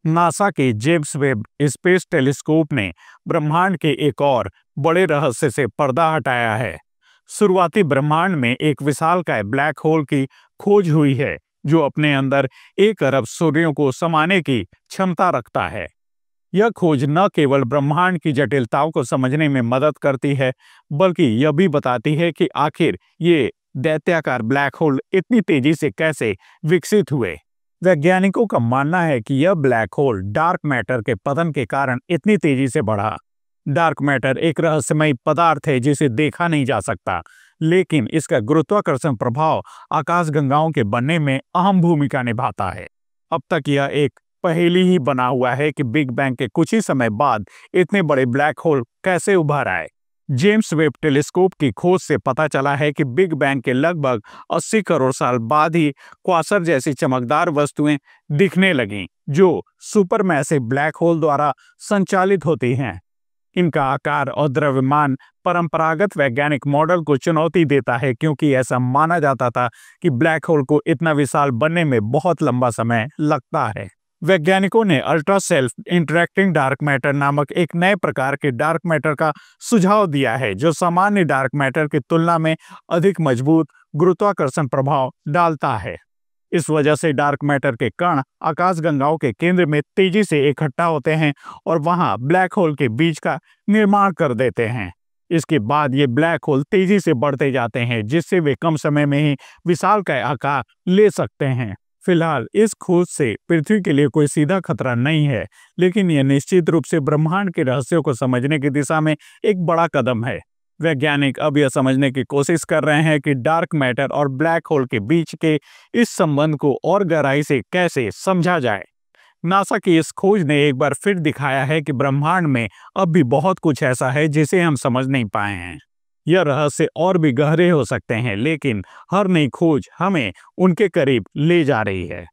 NASA के James Webb space telescope ने ब्रह्मांड के एक और बड़े रहस्य से पर्दा हटाया है। शुरुआती ब्रह्मांड में एक विशालकाय ब्लैक होल की खोज हुई है जो अपने अंदर 1 अरब सूर्यों को समाने की क्षमता रखता है। यह खोज न केवल ब्रह्मांड की जटिलताओं को समझने में मदद करती है, बल्कि यह भी बताती है कि आखिर ये दैत्याकार ब्लैक होल इतनी तेजी से कैसे विकसित हुए। वैज्ञानिकों का मानना है कि यह ब्लैक होल डार्क मैटर के पतन के कारण इतनी तेजी से बढ़ा। डार्क मैटर एक रहस्यमयी पदार्थ है जिसे देखा नहीं जा सकता, लेकिन इसका गुरुत्वाकर्षण प्रभाव आकाशगंगाओं के बनने में अहम भूमिका निभाता है। अब तक यह एक पहेली ही बना हुआ है कि बिग बैंग के कुछ ही समय बाद इतने बड़े ब्लैक होल कैसे उभर आए। जेम्स वेब टेलीस्कोप की खोज से पता चला है कि बिग बैंग के लगभग 80 करोड़ साल बाद ही क्वासर जैसी चमकदार वस्तुएं दिखने लगीं, जो सुपरमैसिव ब्लैक होल द्वारा संचालित होती हैं। इनका आकार और द्रव्यमान परंपरागत वैज्ञानिक मॉडल को चुनौती देता है, क्योंकि ऐसा माना जाता था कि ब्लैक होल को इतना विशाल बनने में बहुत लंबा समय लगता है। वैज्ञानिकों ने ultra self interacting dark matter नामक एक नए प्रकार के डार्क मैटर का सुझाव दिया है, जो सामान्य डार्क मैटर की तुलना में अधिक मजबूत गुरुत्वाकर्षण प्रभाव डालता है। इस वजह से डार्क मैटर के कण आकाशगंगाओं के केंद्र में तेजी से इकट्ठा होते हैं और वहां ब्लैक होल के बीच का निर्माण कर देते हैं। इसके बाद ये ब्लैक होल तेजी से बढ़ते जाते हैं, जिससे वे कम समय में ही विशालकाय आकार ले सकते हैं। फिलहाल इस खोज से पृथ्वी के लिए कोई सीधा खतरा नहीं है, लेकिन यह निश्चित रूप से ब्रह्मांड के रहस्यों को समझने की दिशा में एक बड़ा कदम है। वैज्ञानिक अब यह समझने की कोशिश कर रहे हैं कि डार्क मैटर और ब्लैक होल के बीच के इस संबंध को और गहराई से कैसे समझा जाए। नासा की इस खोज ने एक बार फिर दिखाया है कि ब्रह्मांड में अब भी बहुत कुछ ऐसा है जिसे हम समझ नहीं पाए हैं। यह रहस्य और भी गहरे हो सकते हैं, लेकिन हर नई खोज हमें उनके करीब ले जा रही है।